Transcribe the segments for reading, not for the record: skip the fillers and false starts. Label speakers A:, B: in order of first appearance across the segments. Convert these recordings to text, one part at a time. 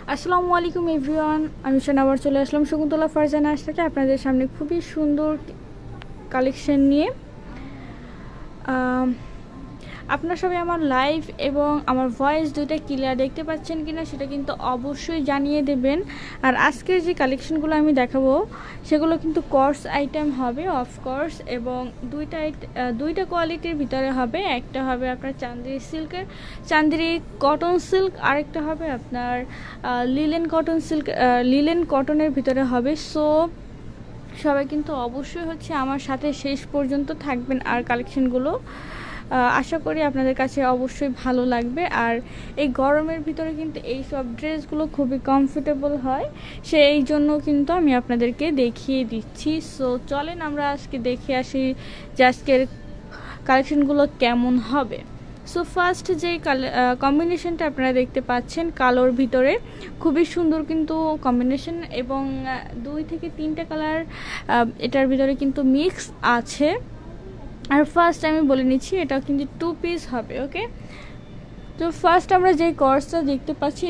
A: আসসালামু আলাইকুম এভরিওয়ান, আমি আবার চলে আসলাম শকুন্তলা ফারজানা আশরাকে আপনাদের সামনে খুবই সুন্দর কালেকশন নিয়ে। আপনারা সবাই আমার লাইভ এবং আমার ভয়েস দুইটা ক্লিয়ার দেখতে পাচ্ছেন কিনা সেটা কিন্তু অবশ্যই জানিয়ে দেবেন। আর আজকের যে কালেকশনগুলো আমি দেখাবো সেগুলো কিন্তু কোর্স আইটেম হবে অফকোর্স, এবং দুইটা কোয়ালিটির ভিতরে হবে। একটা হবে আপনার চান্দেরি কটন সিল্ক, আরেকটা হবে আপনার লিলেন কটনের ভিতরে হবে। সো সবাই কিন্তু অবশ্যই আমার সাথে শেষ পর্যন্ত থাকবেন আর কালেকশনগুলো আশা করি আপনাদের কাছে অবশ্যই ভালো লাগবে। আর এই গরমের ভিতরে কিন্তু এই সব ড্রেসগুলো খুবই কমফোর্টেবল হয়, সেই জন্য কিন্তু আমি আপনাদেরকে দেখিয়ে দিচ্ছি। সো চলেন আমরা আজকে দেখে আসি যে আজকের কালেকশনগুলো কেমন হবে। সো ফার্স্ট যেই কম্বিনেশনটা আপনারা দেখতে পাচ্ছেন কালোর ভিতরে, খুবই সুন্দর কিন্তু কম্বিনেশন, এবং 2 থেকে 3টা কালার এটার ভিতরে কিন্তু মিক্স আছে। আর ফার্স্ট আমি বলে নিচ্ছি এটা কিন্তু 2 পিস হবে। ওকে, তো ফার্স্ট আমরা যে কোর্সটা দেখতে পাচ্ছি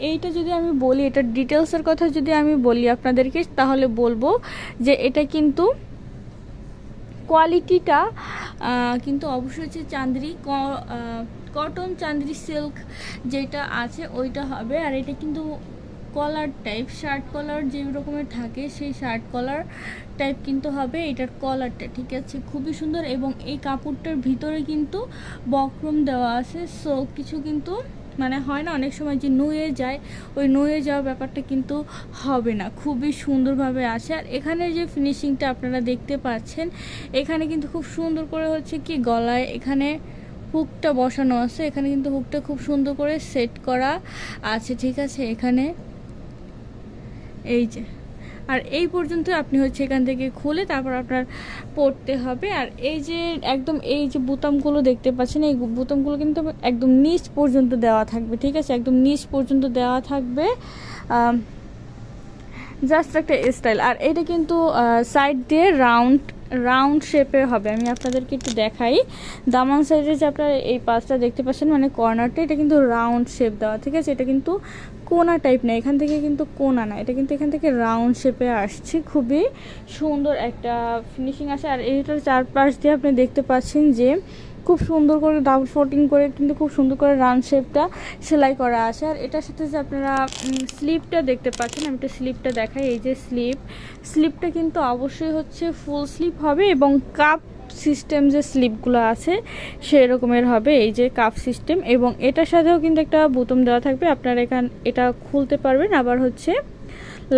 A: এইটা যদি আমি বলি, এটার ডিটেলসের কথা যদি আমি বলি আপনাদেরকে, তাহলে বলবো যে এটা কিন্তু কোয়ালিটিটা কিন্তু অবশ্যই হচ্ছে কটন চান্দেরি সিল্ক যেটা আছে ওইটা হবে। আর এটা কিন্তু কলার টাইপ, শার্ট কলার যে রকমের থাকে সেই শার্ট কলার টাইপ কিন্তু হবে এটার কলারটা, ঠিক আছে, খুবই সুন্দর। এবং এই কাপড়টার ভিতরে কিন্তু বক্রম দেওয়া আছে। সো কিছু কিন্তু মানে হয় না অনেক সময় যে নুয়ে যায়, ওই নুয়ে যাওয়ার ব্যাপারটা কিন্তু হবে না, খুবই সুন্দরভাবে আছে। আর এখানে যে ফিনিশিংটা আপনারা দেখতে পাচ্ছেন, এখানে কিন্তু খুব সুন্দর করে কি গলায় এখানে হুকটা বসানো আছে, এখানে কিন্তু হুকটা খুব সুন্দর করে সেট করা আছে, ঠিক আছে। এখানে এই যে, আর এই পর্যন্ত আপনি এখান থেকে খুলে তারপর আপনার পরতে হবে। আর এই যে একদম এই যে বোতামগুলো দেখতে পাচ্ছেন, এই বোতামগুলো কিন্তু একদম নিচ পর্যন্ত দেওয়া থাকবে, ঠিক আছে, একদম নিচ পর্যন্ত দেওয়া থাকবে, জাস্ট একটা স্টাইল। আর এটা কিন্তু সাইড দিয়ে রাউন্ড শেপের হবে। আমি আপনাদেরকে একটু দেখাই, দামান সাইডে যে আপনারা এই পাশটা দেখতে পাচ্ছেন মানে কর্নারটা, এটা কিন্তু রাউন্ড শেপ দেওয়া, ঠিক আছে। এটা কিন্তু কোনা টাইপ না, এখান থেকে কিন্তু কোনা না, এটা কিন্তু এখান থেকে রাউন্ড শেপে আসছে, খুবই সুন্দর একটা ফিনিশিং আছে। আর এইটার চারপাশ দিয়ে আপনি দেখতে পাচ্ছেন যে খুব সুন্দর করে ডাবল ফোল্ডিং করে কিন্তু খুব সুন্দর করে রাউন্ড শেপটা সেলাই করা আছে। আর এটার সাথে যে আপনারা স্লিপটা দেখতে পাচ্ছেন, আমি একটু স্লিপটা দেখাই। এই যে স্লিপটা কিন্তু অবশ্যই ফুল স্লিপ হবে, এবং কাপ সিস্টেম যে স্লিপগুলো আছে সেই রকমের হবে, এই যে কাপ সিস্টেম। এবং এটার সাথেও কিন্তু একটা বোতাম দেওয়া থাকবে, আপনারা এটা খুলতে পারবেন, আবার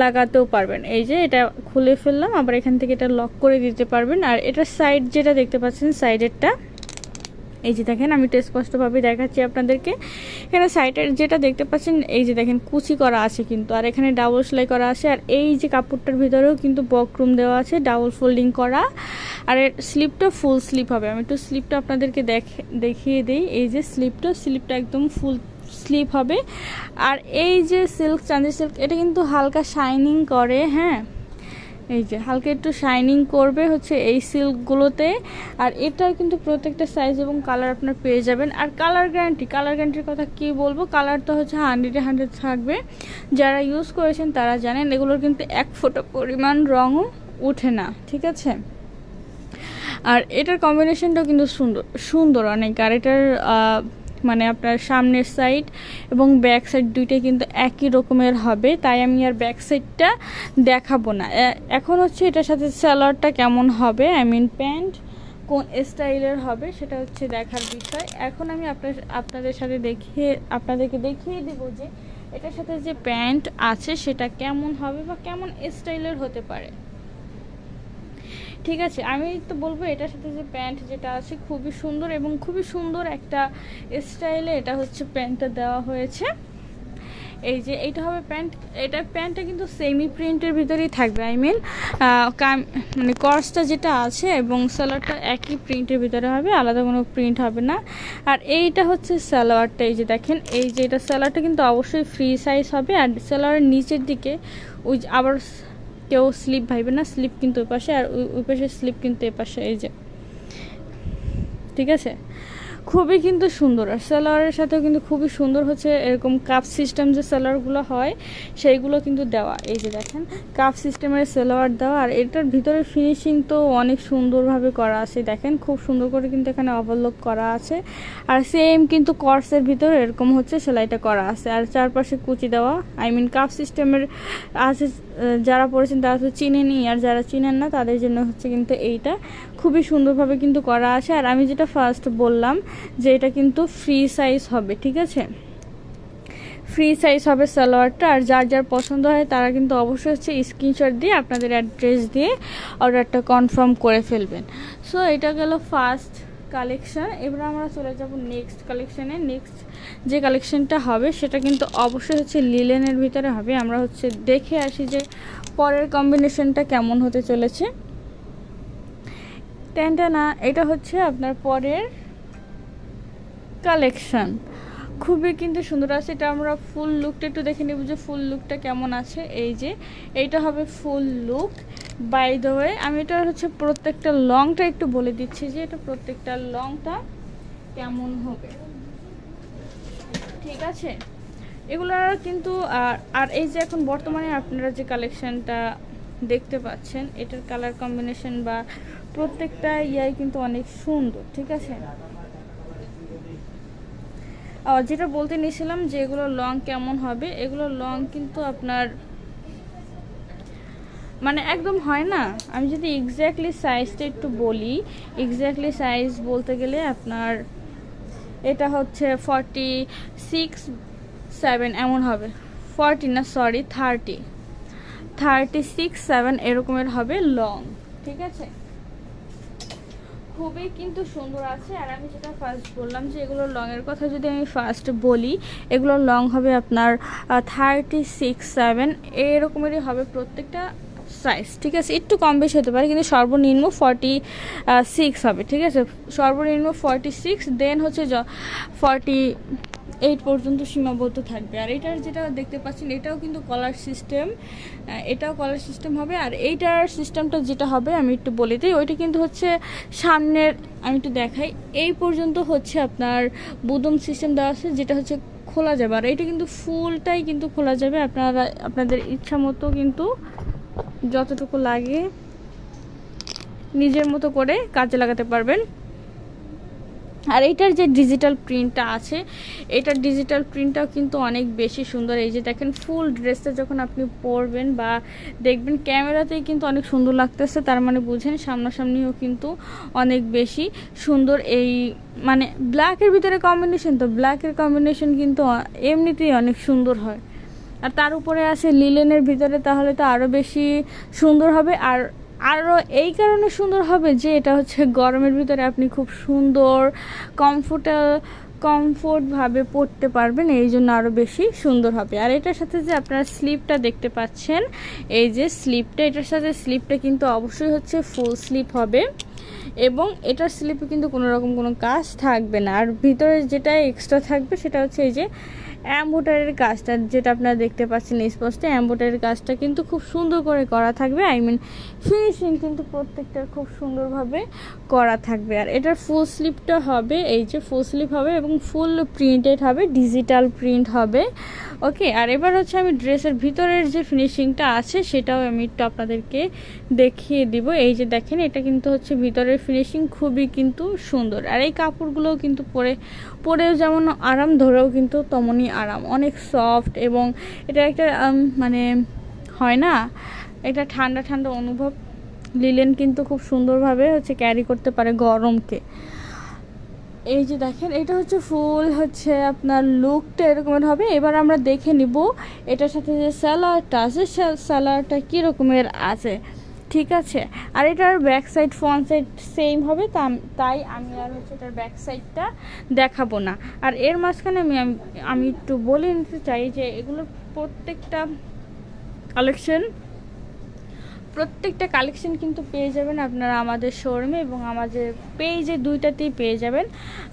A: লাগাতেও পারবেন। এই যে এটা খুলে ফেললাম, আবার এখান থেকে এটা লক করে দিতে পারবেন। আর এটার সাইড যেটা দেখতে পাচ্ছেন, সাইডেরটা এই যে দেখেন, আমি একটু স্পষ্টভাবে দেখাচ্ছি আপনাদেরকে। এখানে সাইডের যেটা দেখতে পাচ্ছেন, এই যে দেখেন কুচি করা আছে কিন্তু, আর এখানে ডাবল সেলাই করা আছে। আর এই যে কাপড়টার ভিতরেও কিন্তু বক্রম দেওয়া আছে, ডাবল ফোল্ডিং করা। আর এর স্লিপটা ফুল স্লিপ হবে। আমি একটু স্লিপটা আপনাদেরকে দেখিয়ে দিই। এই যে স্লিপটা একদম ফুল স্লিপ হবে। আর এই যে চাঁদের সিল্ক, এটা কিন্তু হালকা শাইনিং করে, হ্যাঁ, এই যে হালকা একটু শাইনিং করবে এই সিল্কগুলোতে। আর এটার কিন্তু প্রত্যেকটা সাইজ এবং কালার আপনার পেয়ে যাবেন। আর কালার গ্যারান্টির কথা কি বলবো, কালার তো 100-100 থাকবে, যারা ইউজ করেছেন তারা জানেন, এগুলোর কিন্তু 1 ফোঁটা পরিমাণ রঙও উঠে না, ঠিক আছে। আর এটার কম্বিনেশনটাও কিন্তু সুন্দর অনেক। আর এটার মানে আপনার সামনের সাইড এবং ব্যাক সাইড দুইটাই কিন্তু একই রকমের হবে, তাই আমি আর ব্যাক সাইডটা দেখাবো না। এখন এটার সাথে সালোয়ারটা কেমন হবে, আই মিন প্যান্ট কোন স্টাইলের হবে সেটা দেখার বিষয়। এখন আমি আপনাদেরকে দেখিয়ে দেবো যে এটার সাথে যে প্যান্ট আছে সেটা কেমন হবে বা কেমন স্টাইলের হতে পারে, ঠিক আছে। আমি তো বলবো এটার সাথে যে প্যান্ট যেটা আছে খুবই সুন্দর, এবং খুবই সুন্দর একটা স্টাইলে এটা প্যান্টটা দেওয়া হয়েছে। এই যে এইটা হবে প্যান্ট, প্যান্টটা কিন্তু সেমি প্রিন্টের ভিতরেই থাকবে, আই মিন মানে কর্সটা যেটা আছে এবং সালোয়ারটা একই প্রিন্টের ভিতরে হবে, আলাদা কোনো প্রিন্ট হবে না। আর এইটা সালোয়ারটা, এই যে দেখেন, এই যে এটা সালোয়ারটা কিন্তু অবশ্যই ফ্রি সাইজ হবে। আর সালোয়ারের নিচের দিকে আবার কেউ স্লিপ ভাইবে না, স্লিপ কিন্তু ওই পাশে, আর ওই পাশে স্লিপ কিন্তু এ পাশে, এই যে, ঠিক আছে, খুবই কিন্তু সুন্দর। আর সালোয়ারের সাথেও কিন্তু খুবই সুন্দর হচ্ছে এরকম কাপ সিস্টেম যে সালোয়ারগুলো হয় সেইগুলো কিন্তু দেওয়া। এই যে দেখেন কাপ সিস্টেমের সালোয়ার দেওয়া, আর এটার ভিতরে ফিনিশিং তো অনেক সুন্দরভাবে করা আছে। দেখেন খুব সুন্দর করে কিন্তু এখানে ওভারলক করা আছে, আর সেম কিন্তু কর্সের ভিতরে এরকম হচ্ছে সেলাইটা করা আছে, আর চারপাশে কুচি দেওয়া। আই মিন কাপ সিস্টেমের আছে, যারা পড়েছেন তারা তো চিনেনি, আর যারা চিনেন না তাদের জন্য হচ্ছে কিন্তু এইটা খুবই সুন্দরভাবে কিন্তু করা আছে। আর আমি যেটা ফার্স্ট বললাম যে এটা কিন্তু ফ্রি সাইজ হবে, ঠিক আছে, ফ্রি সাইজ হবে সালোয়ারটা। আর যার যার পছন্দ হয় তারা কিন্তু অবশ্যই হচ্ছে স্ক্রিনশট দিয়ে আপনাদের অ্যাড্রেস দিয়ে অর্ডারটা কনফার্ম করে ফেলবেন। সো এটা গেল ফার্স্ট কালেকশন। এবার আমরা চলে যাব নেক্সট কালেকশানে। নেক্সট যে কালেকশনটা হবে সেটা কিন্তু অবশ্যই হচ্ছে লিলেনের ভিতরে হবে। আমরা হচ্ছে দেখে আসি যে পরের কম্বিনেশনটা কেমন হতে চলেছে। না, এটা হচ্ছে আপনার পরের কালেকশন, খুবই কিন্তু সুন্দর আছে। এটা আমরা ফুল লুকটা একটু দেখে নেব যে ফুল লুকটা কেমন আছে। এই যে এইটা হবে full look. By the way আমি এটা হচ্ছে প্রত্যেকটা লংটা একটু বলে দিচ্ছি যে এটা প্রত্যেকটা লংটা কেমন হবে, ঠিক আছে। এগুলো কিন্তু আর এই যে এখন বর্তমানে আপনারা যে কালেকশনটা দেখতে পাচ্ছেন এটার কালার কম্বিনেশন বা প্রত্যেকটা ইয়াই কিন্তু অনেক সুন্দর, ঠিক আছে। যেটা বলতে নিয়েছিলাম যে এগুলো লং কেমন হবে, এগুলো লং কিন্তু আপনার মানে একদম হয় না। আমি যদি এক্স্যাক্টলি সাইজটা একটু বলি, এক্স্যাক্টলি সাইজ বলতে গেলে আপনার এটা হচ্ছে 46-7 এমন হবে, 40 না সরি 36-7 এরকমের হবে লং, ঠিক আছে। খুবই কিন্তু সুন্দর আছে। আর আমি যেটা ফার্স্ট বললাম যে এগুলোর লংয়ের কথা যদি আমি ফার্স্ট বলি, এগুলোর লং হবে আপনার 36-7 এরকমেরই হবে প্রত্যেকটা সাইজ, ঠিক আছে। একটু কম বেশি হতে পারে কিন্তু সর্বনিম্ন 46 হবে, ঠিক আছে। সর্বনিম্ন 46, দেন হচ্ছে 48 পর্যন্ত সীমাবদ্ধ থাকবে। আর এটার যেটা দেখতে পাচ্ছেন এটাও কিন্তু কলার সিস্টেম, এটাও কলার সিস্টেম হবে। আর এইটার সিস্টেমটা যেটা হবে আমি একটু বলে দিই, ওইটা কিন্তু হচ্ছে সামনের, আমি একটু দেখাই, এই পর্যন্ত হচ্ছে আপনার বুদম সিস্টেম দেওয়া আছে যেটা হচ্ছে খোলা যাবে। আর এটা কিন্তু ফুলটাই কিন্তু খোলা যাবে, আপনারা আপনাদের ইচ্ছা মতো কিন্তু যতটুকু লাগে নিজের মতো করে কাজে লাগাতে পারবেন। আর এইটার যে ডিজিটাল প্রিন্টটা আছে, এটার ডিজিটাল প্রিন্টটাও কিন্তু অনেক বেশি সুন্দর। এই যে দেখেন ফুল ড্রেসটা যখন আপনি পরবেন বা দেখবেন ক্যামেরাতেই কিন্তু অনেক সুন্দর লাগতেছে, তার মানে বুঝেন সামনাসামনিও কিন্তু অনেক বেশি সুন্দর। এই মানে ব্ল্যাকের ভিতরে কম্বিনেশন, তো ব্ল্যাকের কম্বিনেশন কিন্তু এমনিতেই অনেক সুন্দর হয়। আর তার উপরে আছে লিলেনের ভিতরে, তাহলে তো আরও বেশি সুন্দর হবে। আর আরও এই কারণে সুন্দর হবে যে এটা হচ্ছে গরমের ভিতরে আপনি খুব সুন্দর কমফোর্টভাবে পরতে পারবেন, এই জন্য আরও বেশি সুন্দর হবে। আর এটার সাথে যে আপনারা স্লিপটা দেখতে পাচ্ছেন, এই যে স্লিপটা, এটার সাথে স্লিপটা কিন্তু অবশ্যই হচ্ছে ফুল স্লিপ হবে, এবং এটার স্লিপে কিন্তু কোনো রকম কোনো কাজ থাকবে না। আর ভিতরে যেটা এক্সট্রা থাকবে সেটা হচ্ছে এই যে এমব্রয়ডারির কাজটা, যেটা আপনারা দেখতে পাচ্ছেন স্পষ্ট, এমব্রয়ডারির কাজটা কিন্তু খুব সুন্দর করে করা থাকবে। আই মিন ফিনিশিং কিন্তু প্রত্যেকটার খুব সুন্দরভাবে করা থাকবে। আর এটার ফুল স্লিপটা হবে, এই যে ফুল স্লিপ হবে এবং ফুল প্রিন্টেড হবে, ডিজিটাল প্রিন্ট হবে, ওকে। আর এবার হচ্ছে আমি ড্রেসের ভিতরের যে ফিনিশিংটা আছে সেটাও আমি একটু আপনাদেরকে দেখিয়ে দিব। এই যে দেখেন এটা কিন্তু হচ্ছে ভিতরের ফিনিশিং খুবই কিন্তু সুন্দর। আর এই কাপড়গুলোও কিন্তু পরেও যেমন আরাম, ধরেও কিন্তু তেমনই আরাম, অনেক সফট, এবং এটা একটা মানে হয় না, এটা ঠান্ডা ঠান্ডা অনুভব। লিলেন কিন্তু খুব সুন্দরভাবে হচ্ছে ক্যারি করতে পারে গরমকে। এই যে দেখেন এটা হচ্ছে ফুল হচ্ছে আপনার লুকটা এরকমের হবে। এবার আমরা দেখে নিব এটার সাথে যে সালোয়ারটা আছে সালোয়ারটা কী রকমের আছে, ঠিক আছে। আর এটার back side front side same হবে, তাই আমি আর হচ্ছে এটার ব্যাক সাইডটা দেখাবো না। আর এর মাঝখানে আমি একটু বলে নিতে চাই যে এগুলোর প্রত্যেকটা কালেকশন কিন্তু পেয়ে যাবেন আপনারা আমাদের শোরুমে এবং আমাদের পেজে, দুইটাতেই পেয়ে যাবেন।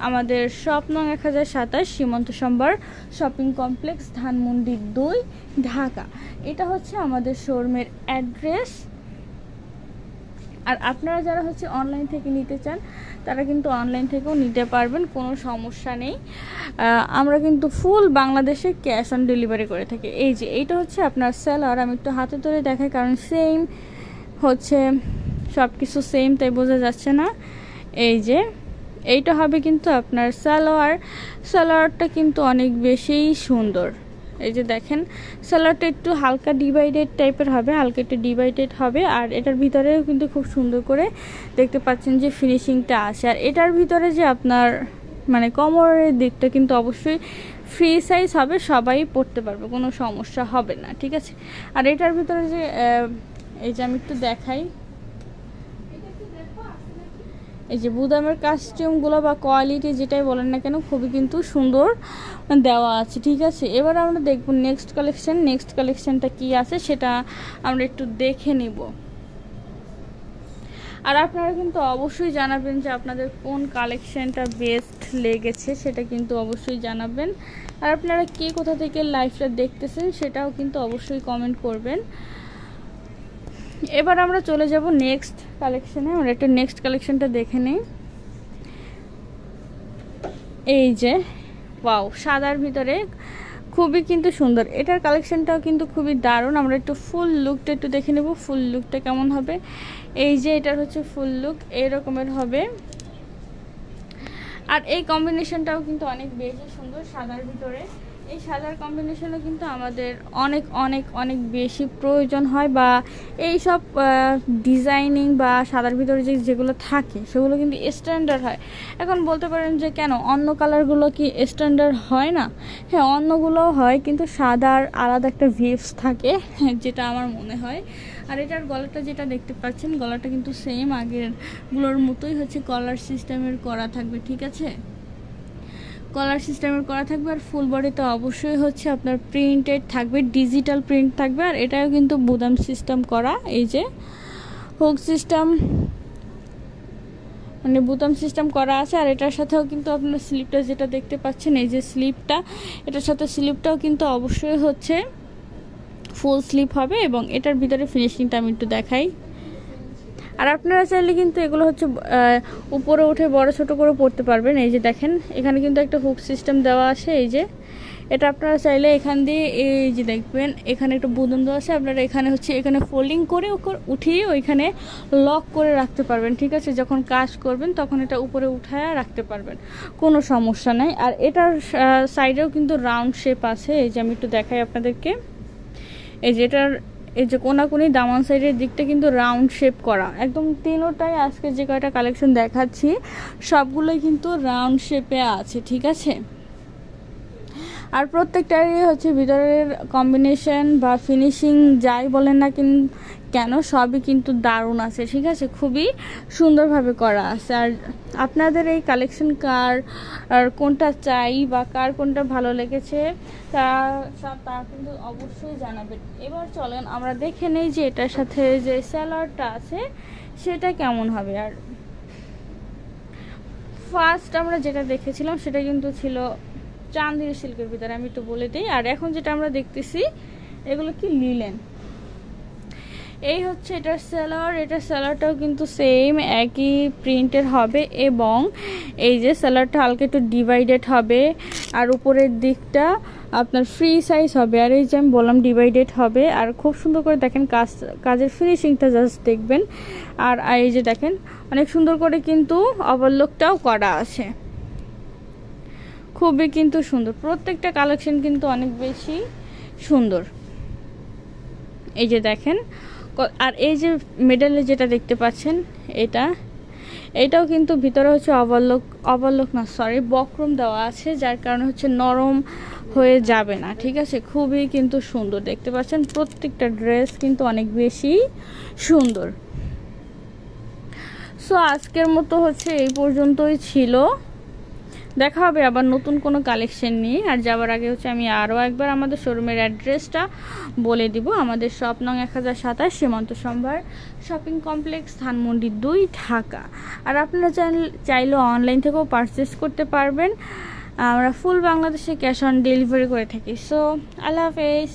A: আমাদের শপ নং 1027 সীমন্ত সম্ভার শপিং কমপ্লেক্স, ধানমন্ডি 2, ঢাকা। এটা হচ্ছে আমাদের শোরুমের অ্যাড্রেস। আর আপনারা যারা হচ্ছে অনলাইন থেকে নিতে চান তারা কিন্তু অনলাইন থেকেও নিতে পারবেন, কোনো সমস্যা নেই। আমরা কিন্তু ফুল বাংলাদেশে ক্যাশ অন ডেলিভারি করে থাকি। এই যে এইটা হচ্ছে আপনার সালোয়ার, আমি একটু হাতে ধরে দেখাই কারণ সেম হচ্ছে সব কিছু সেম, তাই বোঝা যাচ্ছে না। এই যে এইটা হবে কিন্তু আপনার সালোয়ারটা কিন্তু অনেক বেশি সুন্দর। এই যে দেখেন সালোয়ারটা একটু হালকা ডিভাইডেড টাইপের হবে, হালকা একটু ডিভাইডেড হবে। আর এটার ভিতরেও কিন্তু খুব সুন্দর করে দেখতে পাচ্ছেন যে ফিনিশিংটা আছে। আর এটার ভিতরে যে আপনার মানে কোমরের দিকটা কিন্তু অবশ্যই ফ্রি সাইজ হবে, সবাই পরতে পারবে, কোনো সমস্যা হবে না, ঠিক আছে। আর এটার ভিতরে যে এই যে আমি একটু দেখাই, এই যে বুদামের কাস্টিউমগুলো বা কোয়ালিটি যেটাই বলেন না কেন খুবই কিন্তু সুন্দর দেওয়া আছে, ঠিক আছে। এবার আমরা দেখব নেক্সট কালেকশনটা কি আছে সেটা আমরা একটু দেখে নিব। আর আপনারা কিন্তু অবশ্যই জানাবেন যে আপনাদের কোন কালেকশনটা বেস্ট লেগেছে, সেটা কিন্তু অবশ্যই জানাবেন। আর আপনারা কে কোথা থেকে লাইভটা দেখতেছেন সেটাও কিন্তু অবশ্যই কমেন্ট করবেন। এবার আমরা চলে যাব নেক্সট কালেকশনে, আমরা একটু নেক্সট কালেকশনটা দেখে নিই। এই যে ওয়াও, সাদার ভিতরে খুবই কিন্তু সুন্দর, এটার কালেকশনটাও কিন্তু খুবই দারুণ। আমরা একটু ফুল লুকটা একটু দেখে নেব, ফুল লুকটা কেমন হবে। এই যে এটার হচ্ছে ফুল লুক এরকমের হবে। আর এই কম্বিনেশনটাও কিন্তু অনেক বেশি সুন্দর সাদার ভিতরে। এই সাদার কম্বিনেশনও কিন্তু আমাদের অনেক অনেক অনেক বেশি প্রয়োজন হয়, বা এই সব ডিজাইনিং বা সাদার ভিতরে যেগুলো থাকে সেগুলো কিন্তু স্ট্যান্ডার্ড হয়। এখন বলতে পারেন যে কেন অন্য কালারগুলো কি স্ট্যান্ডার্ড হয় না? হ্যাঁ, অন্যগুলোও হয়, কিন্তু সাদার আলাদা একটা ভিভস থাকে যেটা আমার মনে হয়। আর এটার গলাটা যেটা দেখতে পাচ্ছেন, গলাটা কিন্তু সেম আগেরগুলোর মতোই হচ্ছে কলার সিস্টেমের করা থাকবে, ঠিক আছে। কলার সিস্টেমের করা থাকবে। আর ফুল বডিতে অবশ্যই হচ্ছে আপনার প্রিন্টেড থাকবে, ডিজিটাল প্রিন্ট থাকবে। আর এটাও কিন্তু বুদাম সিস্টেম করা, এই যে হুক সিস্টেম মানে বুতাম সিস্টেম করা আছে। আর এটার সাথেও কিন্তু আপনার স্লিপটা যেটা দেখতে পাচ্ছেন, এই যে স্লিপটা, এটার সাথে স্লিপটাও কিন্তু অবশ্যই হচ্ছে ফুল স্লিপ হবে। এবং এটার ভিতরে ফিনিশিংটা আমি একটু দেখাই। আর আপনারা চাইলে কিন্তু এগুলো হচ্ছে উপরে উঠে বড় ছোট করে পড়তে পারবেন। এই যে দেখেন এখানে কিন্তু একটা হুক সিস্টেম দেওয়া আছে। এই যে এটা আপনারা চাইলে এখান দিয়ে এই যে দেখবেন এখানে একটা বুদন দেওয়া আছে, আপনারা এখানে হচ্ছে এখানে ফোল্ডিং করে উঠিয়ে ওইখানে লক করে রাখতে পারবেন, ঠিক আছে। যখন কাজ করবেন তখন এটা উপরে উঠায় রাখতে পারবেন, কোনো সমস্যা নাই। আর এটার সাইডেও কিন্তু রাউন্ড শেপ আছে। এই যে আমি একটু দেখাই আপনাদেরকে, এই যে এটার এই যে কোনাকুনি দামান সাইডের দিকটা কিন্তু রাউন্ড শেপ করা, একদম তিনোটাই আজকে যে কয়টা কালেকশন দেখাচ্ছি সবগুলোই কিন্তু রাউন্ড শেপে আছে, ঠিক আছে। আর প্রত্যেকটারই হচ্ছে ভিতরের কম্বিনেশন বা ফিনিশিং যাই বলেন না কেন সবই কিন্তু দারুণ আছে, ঠিক আছে, খুবই সুন্দরভাবে করা আছে। আর আপনাদের এই কালেকশন কার আর কোনটা চাই বা কার কোনটা ভালো লেগেছে তা কিন্তু অবশ্যই জানাবেন। এবার চলেন আমরা দেখে নেই যে এটার সাথে যে স্যালাডটা আছে সেটা কেমন হবে। আর ফার্স্ট আমরা যেটা দেখেছিলাম সেটা কিন্তু ছিল চান্দির সিল্কের ভিতরে, আমি একটু বলে দিই। আর এখন যেটা আমরা দেখতেছি এগুলো কি লিলেন। এই হচ্ছে এটার সেলার, এটার সেলারটাও কিন্তু সেম একই প্রিন্টের হবে। এবং এই যে সেলারটা হালকা একটু ডিভাইডেড হবে, আর উপরের দিকটা আপনার ফ্রি সাইজ হবে। আর এই যে আমি বললাম ডিভাইডেড হবে। আর খুব সুন্দর করে দেখেন কাজের ফিনিশিংটা জাস্ট দেখবেন। আর এই যে দেখেন অনেক সুন্দর করে কিন্তু ওভারলুকটাও করা আছে, খুবই কিন্তু সুন্দর। প্রত্যেকটা কালেকশন কিন্তু অনেক বেশি সুন্দর। এই যে দেখেন, আর এই যে মিডলে যেটা দেখতে পাচ্ছেন এটাও কিন্তু ভিতরে হচ্ছে ওভারলক না সরি বক্রম দেওয়া আছে, যার কারণে হচ্ছে নরম হয়ে যাবে না, ঠিক আছে। খুবই কিন্তু সুন্দর দেখতে পাচ্ছেন, প্রত্যেকটা ড্রেস কিন্তু অনেক বেশি সুন্দর। সো আজকের মতো হচ্ছে এই পর্যন্তই ছিল, দেখা হবে আবার নতুন কোনো কালেকশন নিয়ে। আর যাওয়ার আগে হচ্ছে আমি আরও একবার আমাদের শোরুমের অ্যাড্রেসটা বলে দিব। আমাদের শপ নং 1027 সীমান্ত সম্ভার শপিং কমপ্লেক্স, ধানমন্ডি 2, ঢাকা। আর আপনারা চাইলে অনলাইন থেকেও পারচেস করতে পারবেন। আমরা ফুল বাংলাদেশে ক্যাশ অন ডেলিভারি করে থাকি। সো আল্লাহ হাফেজ।